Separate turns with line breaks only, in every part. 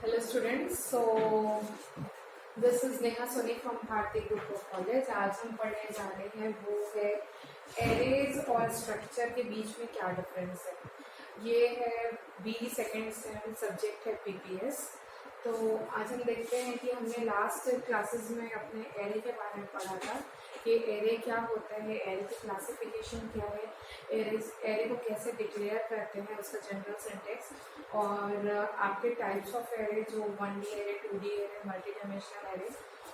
Hello students, so this is Neha Soni from Bharti group of college. आज हम पढ़ने जा रहे हैं वो है एरेज और स्ट्रक्चर के बीच में क्या डिफरेंस है। ये है बी सेकेंड सेम, सब्जेक्ट है पीपीएस। तो आज हम देखते हैं कि हमने लास्ट क्लासेस में अपने एरे के बारे में पढ़ा था कि एरे क्या होता है, एरे की क्लासिफिकेशन क्या है, एरे को कैसे डिक्लेयर करते हैं, उसका जनरल सिंटेक्स, और आपके टाइप्स ऑफ एरे जो 1D array, 2D array, multi dimensional array,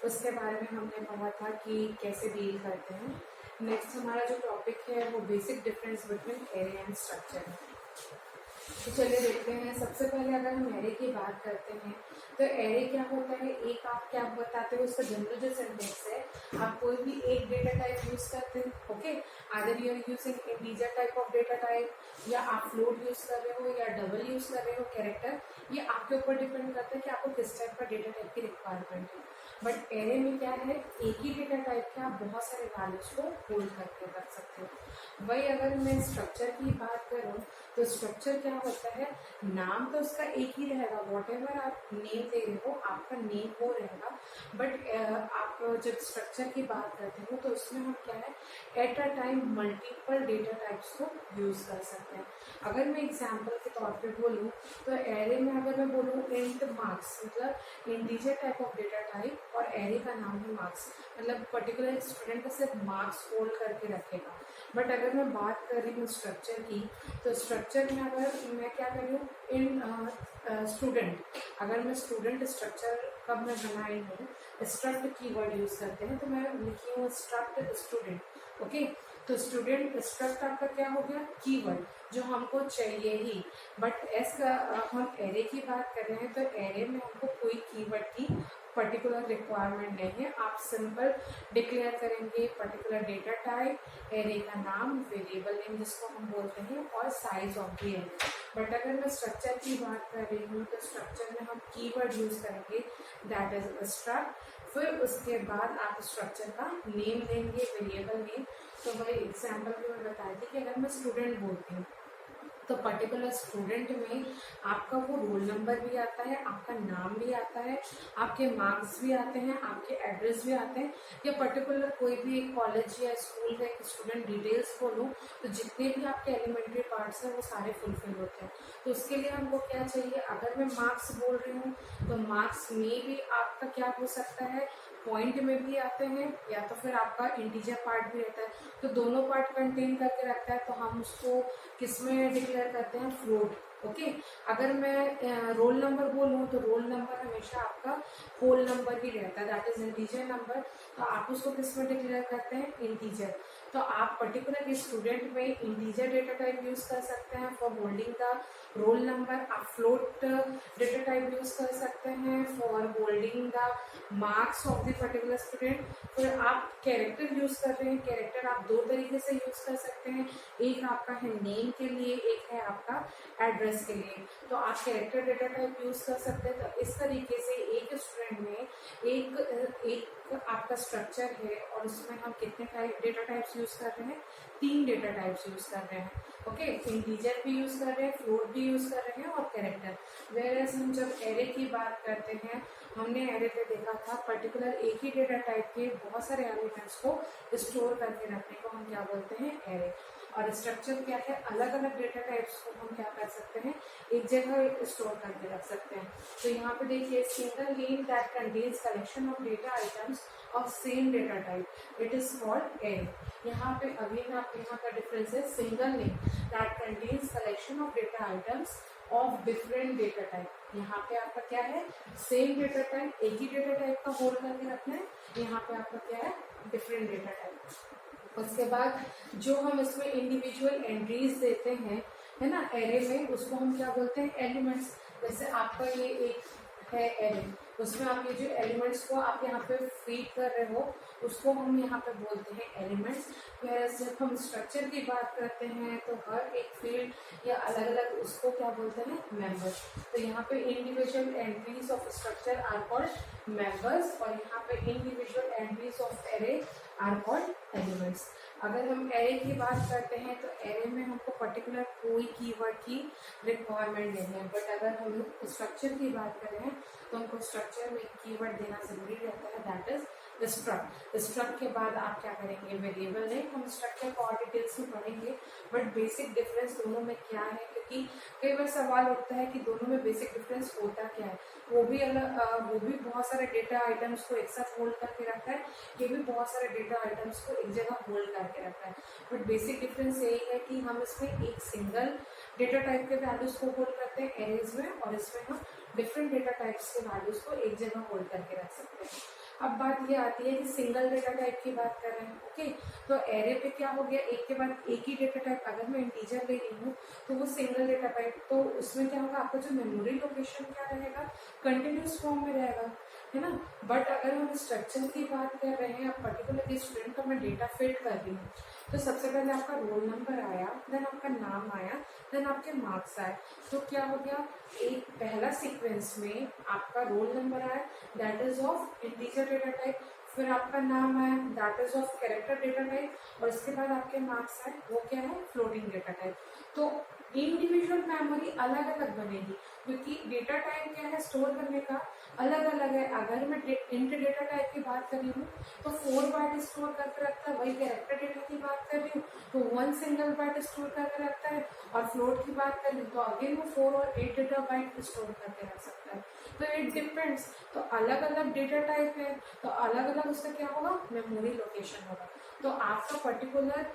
उसके बारे में हमने पढ़ा था कि कैसे डील करते हैं। नेक्स्ट हमारा जो टॉपिक है वो basic difference between array and structure है। तो चलिए देखते हैं। सबसे पहले अगर हम एरे की बात करते हैं तो एरे क्या होता है, एक आप क्या बताते हो, उसका जनरल जो सिंटेक्स है, आप कोई भी एक डेटा टाइप यूज करते हैं, okay, either you are using integer type of data type, या आप फ्लोट यूज कर रहे हो या डबल यूज कर रहे हो कैरेक्टर, ये आपके ऊपर डिपेंड करता है कि आपको किस टाइप का डेटा टाइप की रिक्वायरमेंट है। बट एरे में क्या है, एक ही डेटा टाइप के आप बहुत सारे वैल्यूज को होल्ड करके रख सकते हो। वही अगर मैं स्ट्रक्चर की बात करूँ तो स्ट्रक्चर क्या होता है, नाम तो उसका एक ही रहेगा, वॉट एवर आप नेम दे रहे हो आपका नेम वो रहेगा। बट आप जब स्ट्रक्चर की बात करते हो तो उसमें हम क्या है, at a time multiple data types को यूज कर सकते हैं। अगर मैं एग्जाम्पल के तौर पे बोलूँ तो एरे में अगर मैं बोलूँ इंट मार्क्स, मतलब integer type of data type, और एरे का नाम है मार्क्स, मतलब पर्टिकुलर स्टूडेंट का सिर्फ मार्क्स होल्ड करके रखेगा। बट अगर मैं बात कर रही हूँ स्ट्रक्चर की, तो स्ट्रक्चर में अगर मैं क्या कर रही हूँ, इन स्टूडेंट, अगर मैं स्टूडेंट स्ट्रक्चर कब मैं बनाई हूँ, स्ट्रक्ट कीवर्ड यूज करते हैं, तो मैं लिखी हूँ स्ट्रक्ट स्टूडेंट, ओके। तो स्टूडेंट स्ट्रक्ट आपका क्या हो गया, कीवर्ड जो हमको चाहिए ही। बट हम एरे की बात कर रहे हैं तो एरे में हमको कोई कीवर्ड की पर्टिकुलर रिक्वायरमेंट नहीं है। आप सिंपल डिक्लेयर करेंगे पर्टिकुलर डेटा टाइप, एरे का नाम, वेरिएबल नेम जिसको हम बोलते हैं, और size of the array. But अगर मैं स्ट्रक्चर की बात कर रही हूँ तो स्ट्रक्चर में हम कीवर्ड यूज करेंगे, दैट इज स्ट्रक्ट। फिर उसके बाद आप स्ट्रक्चर का नेम देंगे, वेरिएबल नेम। तो वही एग्जाम्पल भी मैं बताई थी कि अगर मैं स्टूडेंट बोलती हूँ तो पर्टिकुलर स्टूडेंट में आपका वो रोल नंबर भी आता है, आपका नाम भी आता है, आपके मार्क्स भी आते हैं, आपके एड्रेस भी आते हैं, या पर्टिकुलर कोई भी एक कॉलेज या स्कूल का एक स्टूडेंट डिटेल्स बोलूँ तो जितने भी आपके एलिमेंट्री पार्ट्स हैं वो सारे फुलफिल होते हैं। तो उसके लिए हमको क्या चाहिए, अगर मैं मार्क्स बोल रही हूँ तो मार्क्स में भी आपका क्या हो सकता है, पॉइंट में भी आते हैं, या तो फिर आपका इंटीजर पार्ट भी रहता है। तो दोनों पार्ट कंटेन करके रखता है, तो हम उसको किस में डिक्लेयर करते हैं, फ्लोट, ओके। अगर मैं रोल नंबर बोलूँ तो रोल नंबर हमेशा आपका होल नंबर ही रहता है, दैट इज इंटीजर नंबर। तो आप उसको किस में डिक्लेयर करते हैं, इंटीजर। तो आप पर्टिकुलर स्टूडेंट में इंटीजर डेटा टाइप यूज कर सकते हैं for holding the roll number. आप फ्लोट डेटा टाइप यूज कर सकते हैं for holding the marks of the particular student. फिर आप कैरेक्टर यूज कर रहे हैं, कैरेक्टर आप दो तरीके से यूज कर सकते हैं, एक आपका है नेम के लिए, एक है आपका एड्रेस के लिए। तो आप कैरेक्टर डेटा टाइप यूज कर सकते हैं। तो इस तरीके से एक स्टूडेंट में एक आपका स्ट्रक्चर है और उसमें हम कितने डेटा टाइप्स यूज कर रहे हैं, 3 डेटा टाइप्स यूज कर रहे हैं, ओके। इंटीजर भी यूज कर रहे हैं, फ्लोट भी यूज कर रहे हैं, और कैरेक्टर। वेयरएज हम जब एरे की बात करते हैं, हमने एरे पे देखा था पर्टिकुलर एक ही डेटा टाइप के बहुत सारे एलिमेंट्स को स्टोर करके रखने को हम क्या बोलते हैं, एरे। और स्ट्रक्चर क्या है, अलग अलग डेटा टाइप्स को हम क्या कर सकते हैं, एक जगह स्टोर करके रख सकते हैं। तो यहाँ पे देखिए, single name that contains collection of data items of same data type, it is called array. यहाँ पे अगेन आप यहाँ का डिफरेंस है, single name that contains collection of data items of different data type. यहाँ पे आपका क्या है, सेम डेटा टाइप, एक ही डेटा टाइप का होल्ड करके रखना है। यहाँ पे आपका क्या है, डिफरेंट डेटा टाइप। उसके बाद जो हम इसमें इंडिविजुअल एंट्रीज देते हैं, है ना, एरे में, उसको हम क्या बोलते हैं, एलिमेंट्स। जैसे आपका ये एक है एरे, उसमें आप ये जो एलिमेंट्स को आप यहाँ पे फीड कर रहे हो उसको हम यहाँ पे बोलते हैं एलिमेंट्स। वैसे जब हम स्ट्रक्चर की बात करते हैं तो हर एक फील्ड या अलग अलग उसको क्या बोलते हैं, मेंबर्स। तो यहाँ पे individual entries of structure are called members, और यहाँ पे individual entries of array are called elements. अगर हम एरे की बात करते हैं तो एरे में हमको पर्टिकुलर कोई कीवर्ड की रिक्वायरमेंट नहीं है, बट अगर हम स्ट्रक्चर की बात करें तो हमको स्ट्रक्चर में कीवर्ड देना जरूरी रहता है, दैट इज स्ट्रक्ट। स्ट्रक्ट के बाद आप क्या करेंगे, वेरिएबल नेम। हम स्ट्रक्चर को और डिटेल्स में पढ़ेंगे, बट बेसिक डिफरेंस दोनों में क्या है, क्योंकि कई बार सवाल उठता है कि दोनों में बेसिक डिफरेंस होता क्या है। वो भी अलग, वो भी बहुत सारे डेटा आइटम्स को एक साथ होल्ड करके रखता है, ये भी बहुत सारे डेटा आइटम्स को एक जगह होल्ड करके रखता है, बट बेसिक डिफरेंस यही है कि हम इसमें एक सिंगल डेटा टाइप के वैल्यूज को होल्ड करते हैं एरेज में, और इसमें हम डिफरेंट डेटा टाइप्स के वैल्यूज को एक जगह होल्ड करके रख सकते हैं। अब बात ये आती है कि सिंगल डेटा टाइप की बात करें, ओके, तो एरे पे क्या हो गया, एक के बाद एक ही डेटा टाइप। अगर मैं इंटीजर ले रही हूँ तो वो सिंगल डेटा टाइप, तो उसमें क्या होगा, आपका जो मेमोरी लोकेशन क्या रहेगा, कंटिन्यूस फॉर्म में रहेगा, है ना। बट अगर हम स्ट्रक्चर की बात कर रहे हैं, पर्टिकुलर स्टूडेंट का मैं डेटा फिट कर रही हूँ, तो सबसे पहले आपका रोल नंबर आया, देन आपका नाम आया, देन आपके मार्क्स आए। तो क्या हो गया, एक पहला सीक्वेंस में आपका रोल नंबर आया, that is of integer data type, फिर आपका नाम आया, that is of character data type, और इसके बाद आपके मार्क्स आए, वो क्या है, फ्लोटिंग डेटा टाइप। तो इंडिविजुअल मेमोरी अलग अलग बनेगी, क्योंकि डेटा टाइप क्या है, स्टोर करने का अलग अलग है। अगर मैं इंट डेटा टाइप की बात कर रही हूँ तो 4 बाइट स्टोर करके रखता है, वही कैरेक्टर डेटा की बात कर रही हूँ तो 1 सिंगल बाइट स्टोर करके रखता है, और फ्लोट की बात कर रही हूँ तो अगेन वो 4 और 8 डेटा बाइट स्टोर करके रख सकता है। तो इट डिपेंड्स, तो अलग अलग डेटा टाइप है, तो अलग अलग उसका क्या होगा, मेमोरी लोकेशन होगा। तो आपका पर्टिकुलर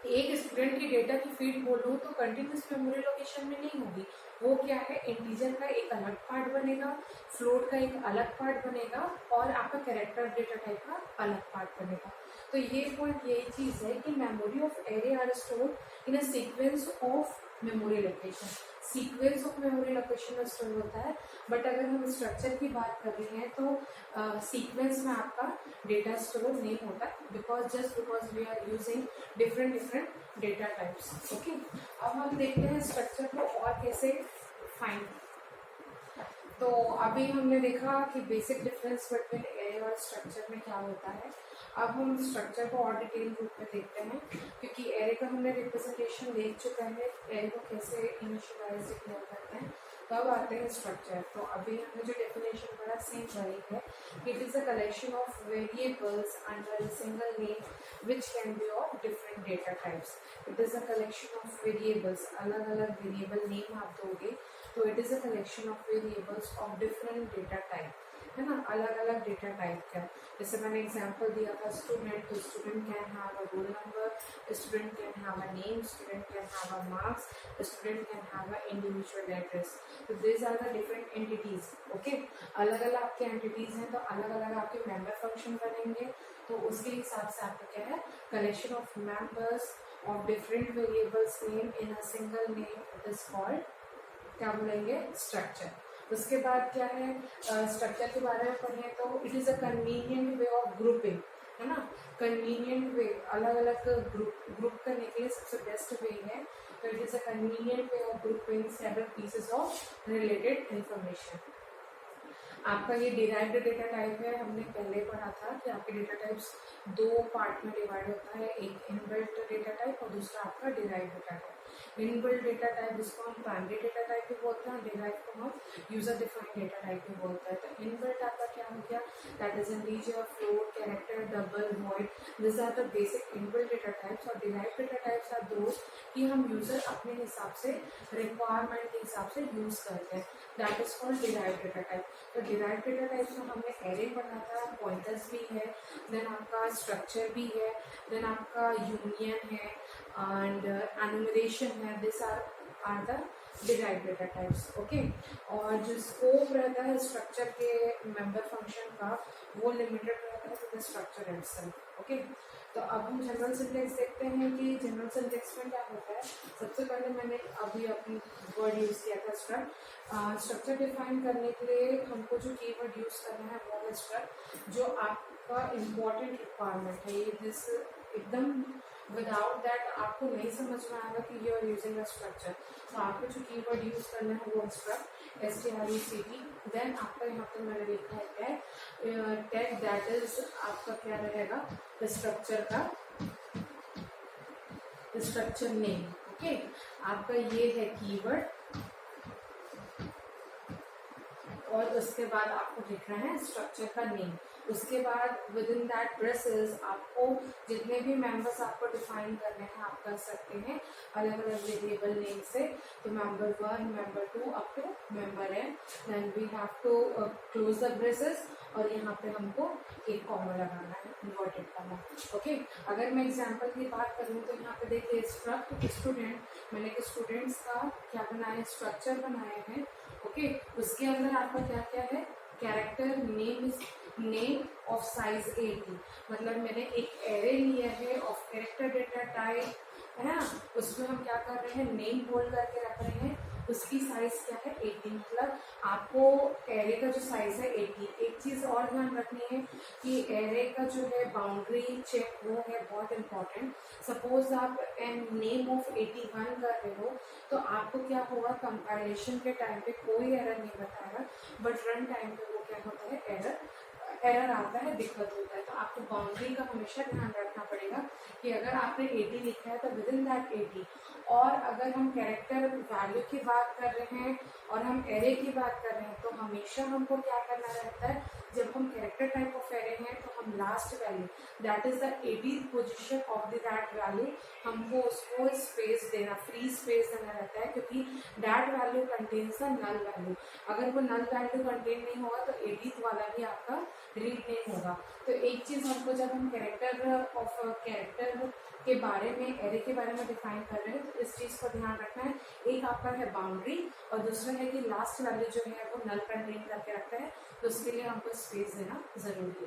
एक स्टूडेंट की डेटा की फीड बोलूँ तो कंटिन्यूस मेमोरी लोकेशन में नहीं होगी, वो क्या है, इंटीजर का एक अलग पार्ट बनेगा, फ्लोट का एक अलग पार्ट बनेगा, और आपका कैरेक्टर डेटा टाइप का अलग पार्ट बनेगा। तो ये पॉइंट, यही चीज है कि memory of array are stored in a sequence of memory location, sequence of memory location में स्टोर होता है। बट अगर हम स्ट्रक्चर की बात कर रहे हैं तो सीक्वेंस में आपका डेटा स्टोर नहीं होता, because we are using different data types, okay. अब हम देखते हैं स्ट्रक्चर को और कैसे फाइंड। तो अभी हमने देखा कि बेसिक डिफरेंस बिटवीन एरे और स्ट्रक्चर में क्या होता है। अब हम स्ट्रक्चर को और डिटेल रूप में देखते हैं, क्योंकि एरे का हमने रिप्रेजेंटेशन देख चुका है, एरे को कैसे इनिशियलाइज डिक्लेयर करते हैं। तो अब आते हैं स्ट्रक्चर। तो अभी हमने जो डेफिनेशन पढ़ा सेम वही है, it is a collection of variables under a single name which can be of different data types. It is a collection of variables, अलग अलग वेरिएबल नेम आप दोगे, तो it is a collection of variables of different data type, है ना, अलग अलग data type का। जैसे मैंने एग्जांपल दिया था स्टूडेंट, तो student can have a roll number, student can have a name, student can have a marks, student can have a individual address. तो this are the different entities, okay. अलग अलग आपके एंटिटीज हैं तो अलग अलग आपके मेंबर फंक्शन बनेंगे, तो उसके हिसाब से आपका क्या है, collection of members of different variables name in a single name, it is called, क्या बोलेंगे, स्ट्रक्चर। उसके बाद क्या है, स्ट्रक्चर के बारे में पढ़ें तो it is a convenient way of grouping, है ना, कन्वीनियंट वे, अलग अलग ग्रुप करने के लिए सबसे बेस्ट वे है। तो it is a convenient way of grouping several pieces of related information. आपका ये डिराइव्ड डेटा टाइप है, हमने पहले पढ़ा था कि आपके डेटा टाइप्स 2 पार्ट में डिवाइड होता है, एक इनबिल्ट डेटा टाइप और दूसरा आपका derived data type. Inbuilt data type जिसको हम प्राइमरी डेटा टाइप भी बोलते हैं, डिराइव को हम यूजर डिफाइंड डेटा टाइप भी बोलते हैं। तो इनबिल्ट आपका क्या हो गया, that is integer, float, character, double, void, this are the basic inbuilt data types. और डिराइव्ड डेटा टाइप्स आर दोस्त कि हम यूजर अपने हिसाब से, रिक्वायरमेंट के हिसाब से यूज करते हैं, that is called derived data type. तो डिराइव्ड डेटा टाइप्स में हमने एरे पढ़ा था, पॉइंटर्स भी है, देन आपका स्ट्रक्चर भी है, देन आपका यूनियन है एंड एनुमरेशन है, this are the derived data types, okay. और जो स्कोप रहता है स्ट्रक्चर के मेंबर फंक्शन का, वो लिमिटेड रहता है to the structure itself, okay. तो अब हम जनरल सिंटेक्स देखते हैं कि जनरल सिंटेक्स में क्या होता है। सबसे पहले मैंने अभी अपनी वर्ड यूज किया था स्ट्रक्ट। स्ट्रक्चर डिफाइन करने के लिए हमको जो कीवर्ड यूज करना है वो है स्ट्रक्ट, जो आपका इम्पोर्टेंट रिक्वायरमेंट है। ये दिस एकदम विदाउट दैट आपको नहीं समझ में आएगा कि you are using a structure. तो आपको जो कीवर्ड यूज करना है वो स्ट्रक्ट, STRUCT, देन आपका यहाँ पे मैंने लिखा है टैग दैट इज आपका क्या रहेगा स्ट्रक्चर नेम। ओके, आपका ये है कीवर्ड और उसके बाद आपको लिखना है स्ट्रक्चर का नेम। उसके बाद विद इन दैट ब्रेसेस आपको जितने भी मेंबर्स आपको डिफाइन करने हैं आप कर सकते हैं अलग अलग वेरिएबल नेम से। तो member 1, member 2 up to member n। Then we have to close the braces और यहाँ पे हमको एक कॉमा लगाना है, इन्वर्टेड कॉमा। ओके, अगर मैं एग्जांपल की बात करूँ तो यहाँ पे देखिए स्टूडेंट, मैंने स्टूडेंट्स का क्या बनाया है, स्ट्रक्चर बनाया है। ओके, उसके अंदर आपका क्या क्या है, कैरेक्टर नेम ऑफ साइज 80, मतलब मैंने एक एरे लिया है ऑफ कैरेक्टर डेटा टाइप, है ना, उसमें हम क्या कर रहे हैं, नेम होल्ड करके रख रहे हैं, उसकी साइज क्या है 80, मतलब आपको एरे का जो साइज है 80। एक चीज और ध्यान रखनी है कि एरे का जो है बाउंड्री चेक वो है बहुत इंपॉर्टेंट। सपोज आप एन नेम ऑफ 81 कर रहे हो तो आपको क्या होगा, कंपाइलेशन के टाइम पे कोई एरर नहीं बताएगा, बट रन टाइम पे वो क्या होता है, एरर आता है, दिक्कत होता है। तो आपको बाउंड्री का हमेशा ध्यान रखना पड़ेगा कि अगर आपने 80 लिखा है तो विद इन दैट 80। और अगर हम कैरेक्टर वैल्यू की बात कर रहे हैं और हम एरे की बात कर रहे हैं तो हमेशा हमको क्या करना रहता है, जब हम कैरेक्टर टाइप ऑफ एरे हैं तो हम last value that is the 80th position of the that value हमको उसको स्पेस देना, फ्री स्पेस देना रहता है, क्योंकि that value contains the null value. अगर वो नल वैल्यू कंटेन नहीं होगा तो 80th वाला भी आपका रीड नहीं होगा। तो एक चीज हमको जब हम कैरेक्टर के बारे में, एरे के बारे में डिफाइन कर रहे हैं तो इस चीज को ध्यान रखना है। एक आपका है बाउंड्री और दूसरा है कि लास्ट वैल्यू जो है वो नल कंटेन करके रखता है, तो उसके लिए हमको स्पेस देना जरूरी है।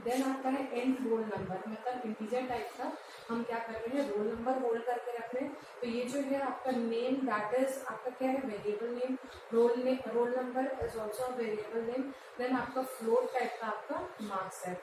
देन आपका है एंड रोल नंबर, मतलब इंटीजर टाइप का हम क्या कर रहे हैं, रोल नंबर होल्ड करके रख रहे हैं। तो ये जो है आपका नेम दैट इज आपका क्या है, variable name. Roll number is also variable name. Then आपका फ्लोट टाइप का आपका मार्क्स है,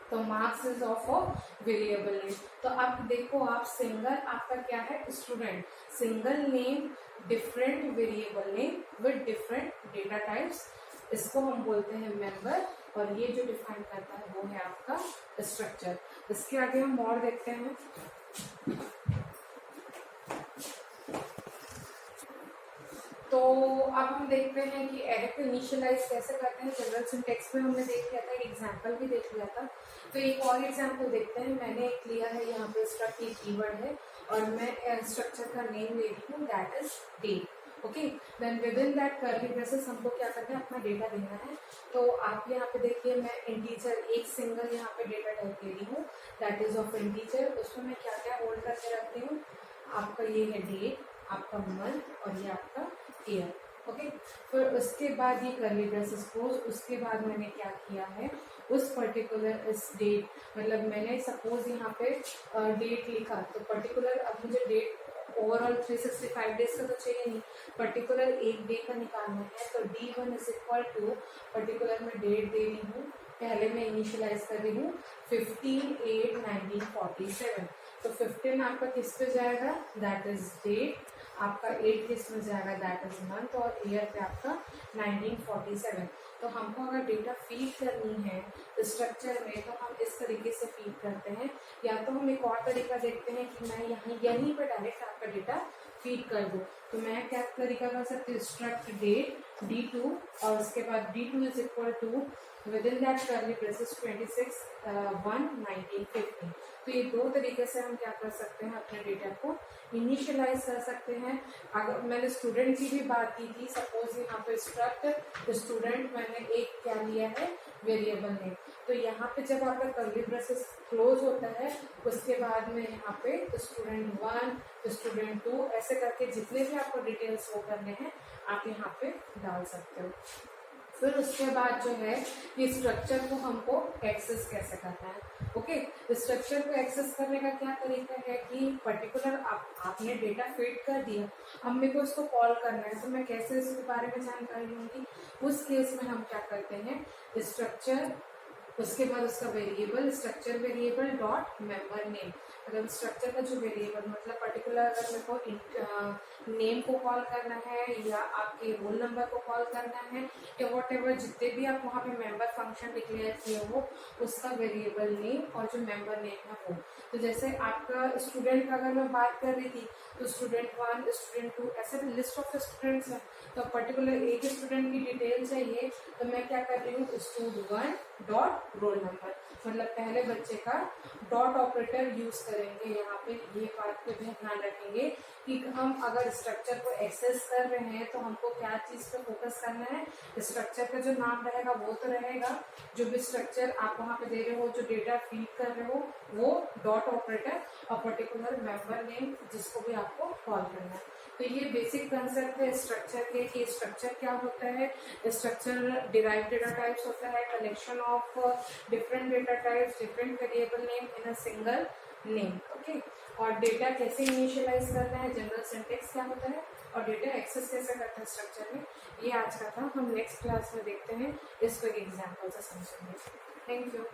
तो marks is of a variable name. तो अब देखो आप सिंगल आपका क्या है, student, single name different variable name with different data types, इसको हम बोलते हैं मेंबर। और ये जो डिफाइन करता है वो है आपका स्ट्रक्चर। इसके आगे हम और देखते हैं। तो अब हम देखते हैं कि एरे को इनिशियलाइज कैसे करते हैं। जनरल सिंटेक्स में हमने देख लिया था, एक एग्जांपल भी देख लिया था। तो एक और एग्जांपल देखते हैं। मैंने एक लिया है, यहाँ पे स्ट्रक्ट एक कीवर्ड है और मैं स्ट्रक्चर का नेम ले रही हूँ that is date. Okay, then within that curly braces हमको क्या करना है, अपना डेटा देना है। तो आप यहाँ पे देखिए मैं इंटीजर एक सिंगल यहाँ पे डेटा टाइप ले रही हूँ दैट इज ऑफ इंटीजर। उसमें मैं क्या क्या होल्ड करके रखती हूँ, आपका ये है डेट, आपका मंथ और ये आपका ईयर। ओके, फिर उसके बाद ये कर्ली ब्रेसेस क्लोज। उसके बाद मैंने क्या किया है, उस पर्टिकुलर इस डेट, मतलब मैंने सपोज यहाँ पे डेट लिखा, तो पर्टिकुलर अब मुझे डेट ओवरऑल 365 डेज का तो चाहिए नहीं, पर्टिकुलर एक डे का निकालना है। तो D1 is equal to particular में डेट दे रही हूँ, पहले मैं इनिशियलाइज कर रही हूँ 15/8/1947। तो 15 आपका किस पे जाएगा, दैट इज डेट, आपका 8 किस में जाएगा, दैट इज मंथ, और ईयर पे आपका 1947। तो हमको अगर डेटा फीड करनी है स्ट्रक्चर में तो हम इस तरीके से फीड करते हैं, या तो हम एक और तरीका देखते हैं कि मैं यहीं पर डायरेक्ट आपका डेटा फीड कर दूँ। तो मैं क्या तरीका कर सकती हूँ, स्ट्रक्ट डेट D2 और उसके बाद D2 is equal to within that curly braces 26/1/1950। तो ये दो तरीके से हम क्या कर सकते हैं, अपने डेटा को इनिशियलाइज कर सकते हैं। अगर मैंने स्टूडेंट की भी बात की थी, सपोज यहाँ पे स्ट्रक्ट स्टूडेंट मैंने एक क्या लिया है, वेरिएबल नेम। तो यहाँ पे जब आपका कर्ली ब्रेसेस क्लोज होता है उसके बाद में यहाँ पे स्टूडेंट 1 स्टूडेंट 2 ऐसे करके जितने भी आपको डिटेल्स वो करने हैं आप यहाँ पे डाल सकते हो। फिर उसके बाद जो है ये स्ट्रक्चर को हमको एक्सेस कैसे करना है। ओके, स्ट्रक्चर को एक्सेस करने का क्या तरीका है कि पर्टिकुलर आपने डेटा फीड कर दिया, अब मेरे को इसको कॉल करना है, तो मैं कैसे इसके बारे में जानकारी लूंगी। उस केस में हम क्या करते हैं, स्ट्रक्चर उसके बाद उसका variable, structure variable dot member name, मतलब स्ट्रक्चर का जो वेरिएबल, मतलब पर्टिकुलर अगर मेरे को नेम को कॉल करना है या आपके रोल नंबर को कॉल करना है या वॉट एवर जितने भी आप वहाँ पे मेंबर फंक्शन डिक्लेयर किए हो उसका वेरिएबल नेम और जो मेंबर नेम है वो। तो जैसे आपका स्टूडेंट का अगर मैं बात कर रही थी तो स्टूडेंट 1, स्टूडेंट 2, ऐसे लिस्ट ऑफ स्टूडेंट्स है, तो पर्टिकुलर एक स्टूडेंट की डिटेल चाहिए तो मैं क्या कर रही हूँ, स्टूड1 डॉट रोल नंबर, मतलब पहले बच्चे का डॉट ऑपरेटर यूज करेंगे यहाँ पे। ये बात पे भी ध्यान रखेंगे कि हम अगर स्ट्रक्चर को एक्सेस कर रहे हैं तो हमको क्या चीज पे फोकस करना है, स्ट्रक्चर का जो नाम रहेगा वो तो रहेगा, जो भी स्ट्रक्चर आप वहाँ पे दे रहे हो, जो डेटा फीड कर रहे हो वो डॉट ऑपरेटर, और पर्टिकुलर मेंबर नेम जिसको भी आपको कॉल करना है। तो ये बेसिक कंसेप्ट है स्ट्रक्चर के कि स्ट्रक्चर क्या होता है। स्ट्रक्चर डिराइव्ड डेटा टाइप्स होता है, collection of different data types, different variable name in a single name, okay. और डेटा कैसे इनिशियलाइज करना है, जनरल सिंटेक्स क्या होता है, और डेटा एक्सेस कैसे करते हैं स्ट्रक्चर में, ये आज का था। हम नेक्स्ट क्लास में देखते हैं, इसको एक एग्जाम्पल से समझेंगे। Thank you.